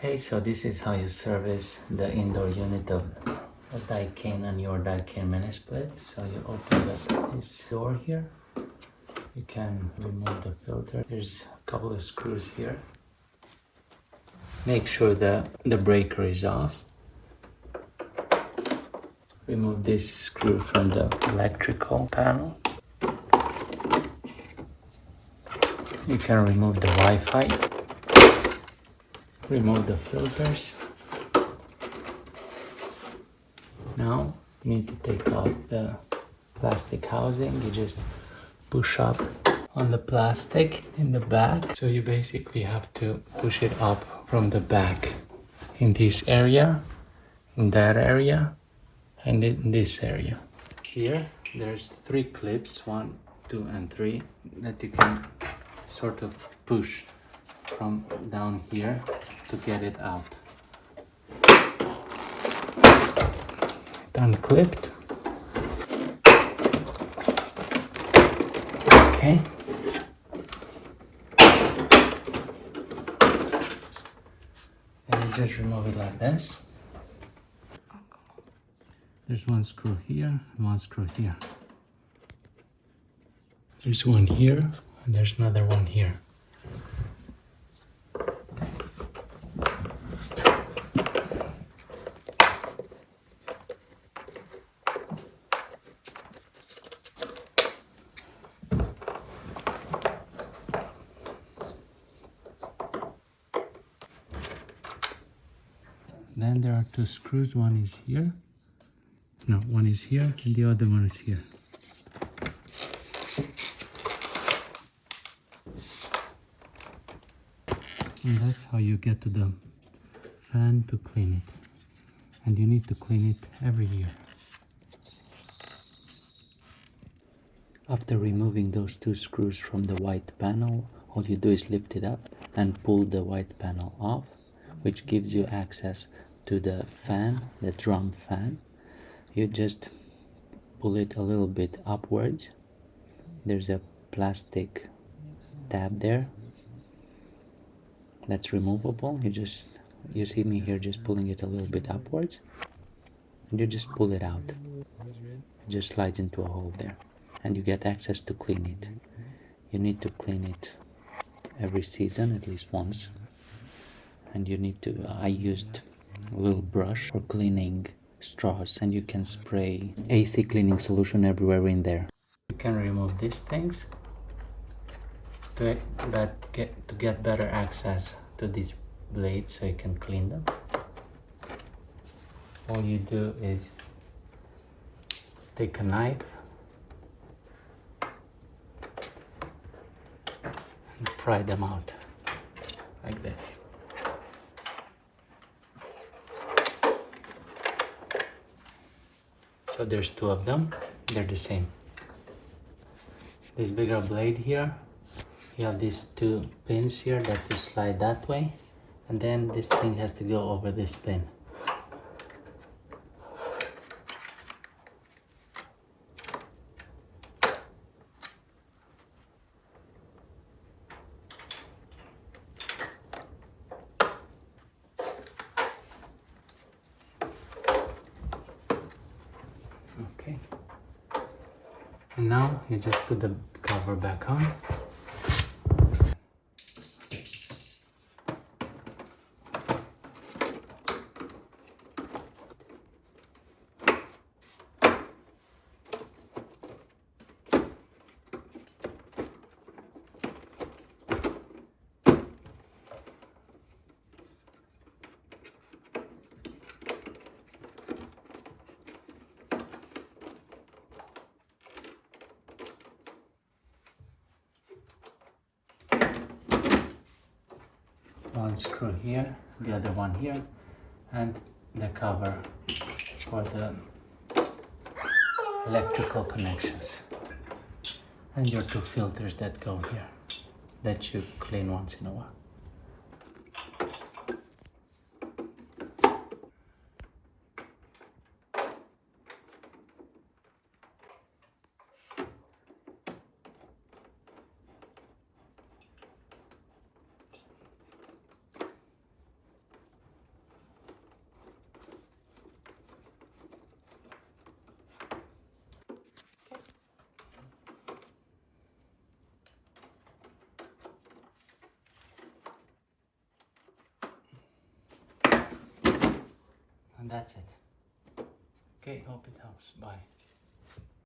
Hey, so this is how you service the indoor unit of a Daikin and your Daikin MiniSplit. So you open this door here. You can remove the filter. There's a couple of screws here. Make sure the breaker is off. Remove this screw from the electrical panel. You can remove the Wi-Fi. Remove the filters. Now you need to take off the plastic housing. You just push up on the plastic in the back. So you basically have to push it up from the back in this area, in that area, and in this area. Here there's 3 clips, 1, 2 and 3, that you can sort of push from down here to get it out. Unclipped. Okay. And you just remove it like this. There's 1 screw here and 1 screw here. There's 1 here and there's another 1 here. Then there are 2 screws, 1 is here. No, 1 is here and the other 1 is here. And that's how you get to the fan to clean it. And you need to clean it every year. After removing those 2 screws from the white panel, all you do is lift it up and pull the white panel off, which gives you access to the fan, the drum fan. You just pull it a little bit upwards. There's a plastic tab there that's removable. You see me here just pulling it a little bit upwards, and you just pull it out. It just slides into a hole there, and you get access to clean it. You need to clean it every season, at least once. And you need to, I used a little brush for cleaning straws, and you can spray AC cleaning solution everywhere in there. You can remove these things to get better access to these blades so you can clean them. All you do is take a knife and pry them out like this. So there's 2 of them, they're the same. This bigger blade here, you have these 2 pins here that you slide that way, and then this thing has to go over this pin. Okay. And now you just put the cover back on. One screw here, the other one here, and the cover for the electrical connections, and your 2 filters that go here that you clean once in a while. And that's it. Okay, hope it helps. Bye.